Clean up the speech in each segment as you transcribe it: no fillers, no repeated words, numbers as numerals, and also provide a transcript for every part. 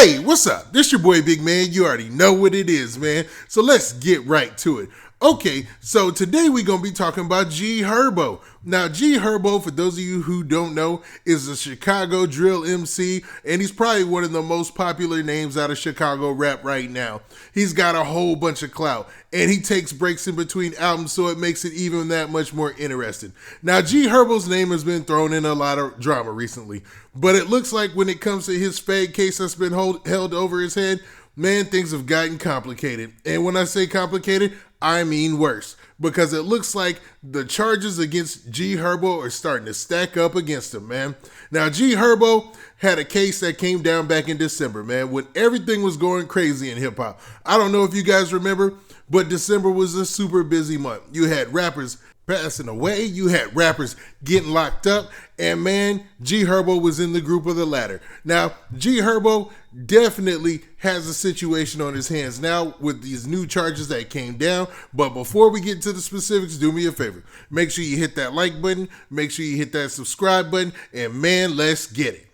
Hey, what's up? This your boy Big Man. You already know what it is, man. So let's get right to it. Okay, so today we're going to be talking about G Herbo. Now, G Herbo, for those of you who don't know, is a Chicago drill MC, and he's probably one of the most popular names out of Chicago rap right now. He's got a whole bunch of clout, and he takes breaks in between albums, so it makes it even that much more interesting. Now, G Herbo's name has been thrown in a lot of drama recently, but it looks like when it comes to his fake case that's been held over his head, man, things have gotten complicated. And when I say complicated, I mean worse, because it looks like the charges against G Herbo are starting to stack up against him, man. Now, G Herbo had a case that came down back in December, man, when everything was going crazy in hip-hop. I don't know if you guys remember, but December was a super busy month. You had rappers passing away, you had rappers getting locked up, and man, G Herbo was in the group of the latter. Now, G Herbo definitely has a situation on his hands now with these new charges that came down, but before we get to the specifics, do me a favor. Make sure you hit that like button, make sure you hit that subscribe button, and man, let's get it.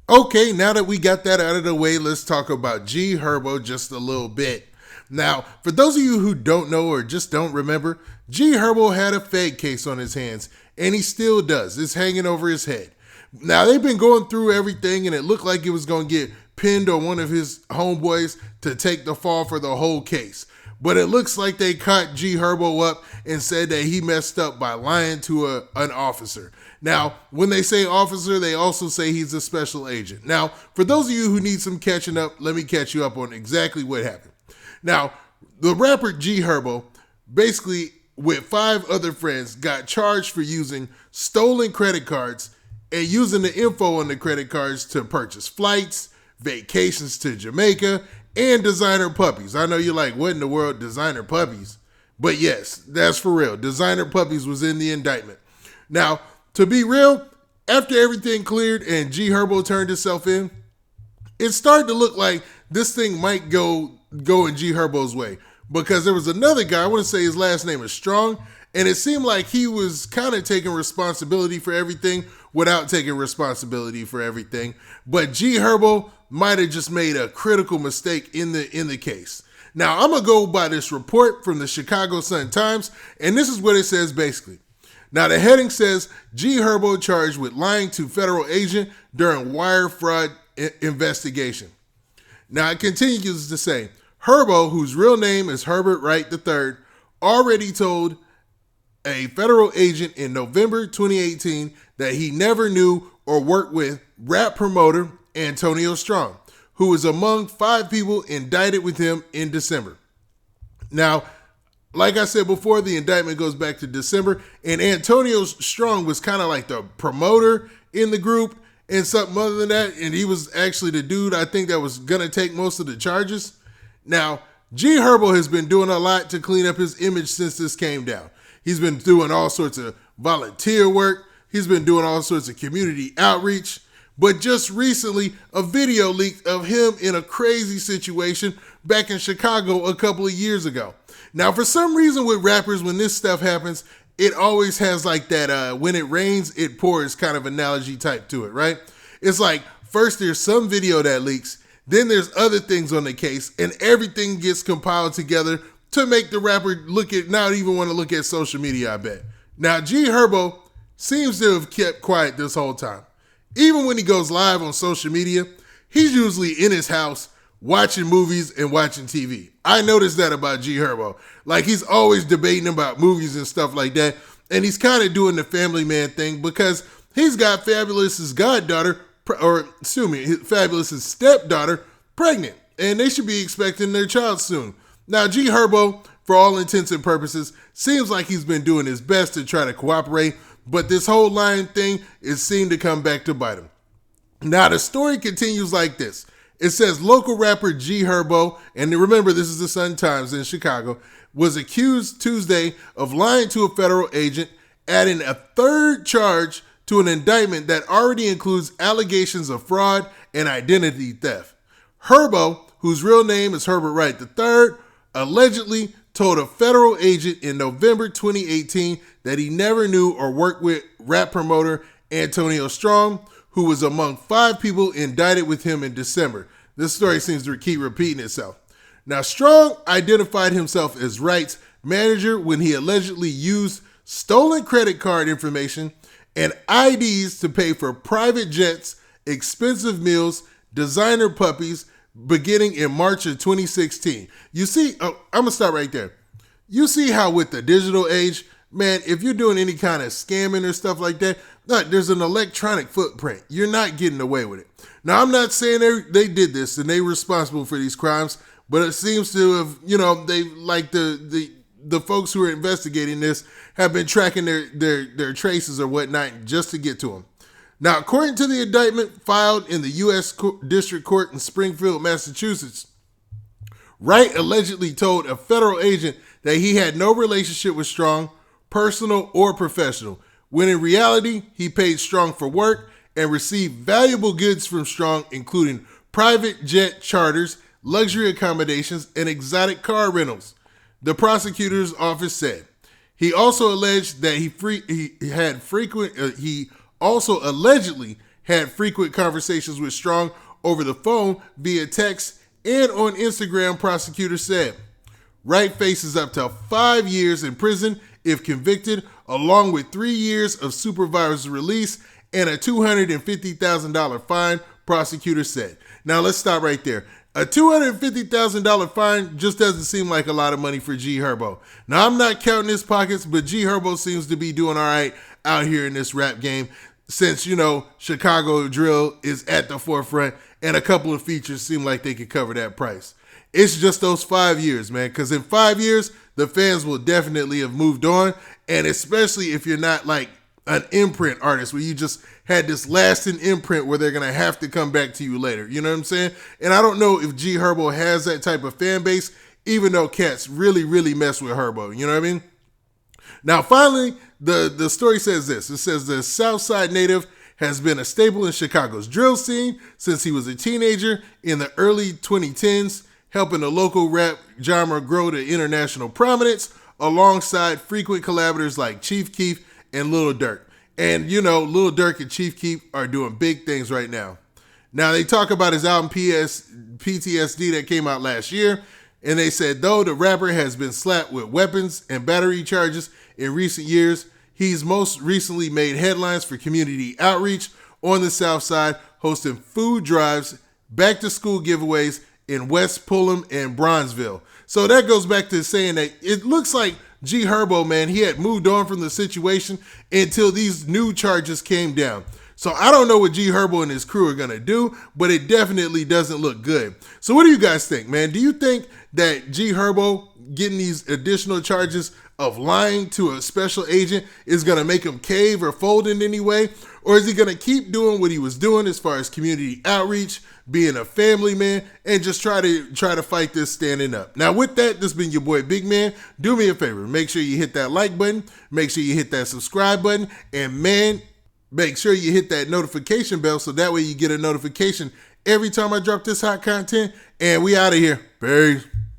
Okay, now that we got that out of the way, let's talk about G Herbo just a little bit. Now, for those of you who don't know or just don't remember, G Herbo had a fake case on his hands, and he still does. It's hanging over his head. Now, they've been going through everything, and it looked like it was going to get pinned on one of his homeboys to take the fall for the whole case. But it looks like they caught G Herbo up and said that he messed up by lying to an officer. Now, when they say officer, they also say he's a special agent. Now, for those of you who need some catching up, let me catch you up on exactly what happened. Now, the rapper G Herbo, basically with 5 other friends, got charged for using stolen credit cards and using the info on the credit cards to purchase flights, vacations to Jamaica, and designer puppies. I know you're like, what in the world, designer puppies? But yes, that's for real. Designer puppies was in the indictment. Now, to be real, after everything cleared and G Herbo turned himself in, it started to look like this thing might go in G Herbo's way, because there was another guy, I want to say his last name is Strong, and it seemed like he was kind of taking responsibility for everything without taking responsibility for everything. But G Herbo might have just made a critical mistake in the case. Now, I'm going to go by this report from the Chicago Sun-Times, and this is what it says basically. Now, the heading says, G Herbo charged with lying to federal agent during wire fraud investigation. Now, it continues to say, Herbo, whose real name is Herbert Wright III, already told a federal agent in November 2018 that he never knew or worked with rap promoter Antonio Strong, who was among 5 people indicted with him in December. Now, like I said before, the indictment goes back to December, and Antonio Strong was kind of like the promoter in the group and something other than that, and he was actually the dude I think that was going to take most of the charges. Now, G Herbo has been doing a lot to clean up his image since this came down. He's been doing all sorts of volunteer work. He's been doing all sorts of community outreach. But just recently, a video leaked of him in a crazy situation back in Chicago a couple of years ago. Now, for some reason with rappers, when this stuff happens, it always has like that when it rains, it pours kind of analogy type to it, right? It's like first there's some video that leaks, then there's other things on the case, and everything gets compiled together to make the rapper not even want to look at social media, I bet. Now, G Herbo seems to have kept quiet this whole time. Even when he goes live on social media, he's usually in his house watching movies and watching TV. I noticed that about G Herbo. Like, he's always debating about movies and stuff like that, and he's kind of doing the family man thing because he's got Fabulous's Fabulous's stepdaughter pregnant, and they should be expecting their child soon. Now, G Herbo, for all intents and purposes, seems like he's been doing his best to try to cooperate, but this whole lying thing is seen to come back to bite him. Now, the story continues like this. It says local rapper G Herbo, and remember this is the Sun-Times in Chicago, was accused Tuesday of lying to a federal agent, adding a 3rd charge to an indictment that already includes allegations of fraud and identity theft. Herbo, whose real name is Herbert Wright III, allegedly told a federal agent in November 2018 that he never knew or worked with rap promoter Antonio Strong, who was among 5 people indicted with him in December. This story seems to keep repeating itself. Now, Strong identified himself as Wright's manager when he allegedly used stolen credit card information and IDs to pay for private jets, expensive meals, designer puppies, beginning in March of 2016. You see, I'm going to stop right there. You see how with the digital age, man, if you're doing any kind of scamming or stuff like that, there's an electronic footprint. You're not getting away with it. Now, I'm not saying they did this and they're responsible for these crimes, but it seems to have, they like the folks who are investigating this have been tracking their traces or whatnot just to get to them. Now, according to the indictment filed in the U.S. District Court in Springfield, Massachusetts, Wright allegedly told a federal agent that he had no relationship with Strong, personal or professional, when in reality, he paid Strong for work and received valuable goods from Strong, including private jet charters, luxury accommodations, and exotic car rentals. The prosecutor's office said. He also alleged that he also allegedly had frequent conversations with Strong over the phone, via text, and on Instagram, prosecutors said. Wright faces up to 5 years in prison if convicted, along with 3 years of supervised release and a $250,000 fine, prosecutors said. Now, let's stop right there. A $250,000 fine just doesn't seem like a lot of money for G Herbo. Now, I'm not counting his pockets, but G Herbo seems to be doing all right out here in this rap game since, Chicago drill is at the forefront and a couple of features seem like they could cover that price. It's just those 5 years, man, because in 5 years, the fans will definitely have moved on, and especially if you're not like an imprint artist where you just had this lasting imprint where they're going to have to come back to you later. You know what I'm saying? And I don't know if G Herbo has that type of fan base, even though cats really, really mess with Herbo. You know what I mean? Now, finally, the story says this. It says the Southside native has been a staple in Chicago's drill scene since he was a teenager in the early 2010s, helping the local rap genre grow to international prominence alongside frequent collaborators like Chief Keef and Lil Durk. And, Lil Durk and Chief Keef are doing big things right now. Now, they talk about his album PTSD that came out last year, and they said, though the rapper has been slapped with weapons and battery charges in recent years, he's most recently made headlines for community outreach on the South Side, hosting food drives, back-to-school giveaways in West Fulham and Bronzeville. So that goes back to saying that it looks like G Herbo, man, he had moved on from the situation until these new charges came down. So I don't know what G Herbo and his crew are going to do, but it definitely doesn't look good. So what do you guys think, man? Do you think that G Herbo getting these additional charges of lying to a special agent is going to make him cave or fold in any way? Or is he going to keep doing what he was doing as far as community outreach, being a family man, and just try to fight this standing up? Now, with that, this has been your boy Big Man. Do me a favor. Make sure you hit that like button. Make sure you hit that subscribe button. And, man, make sure you hit that notification bell so that way you get a notification every time I drop this hot content. And we out of here. Peace.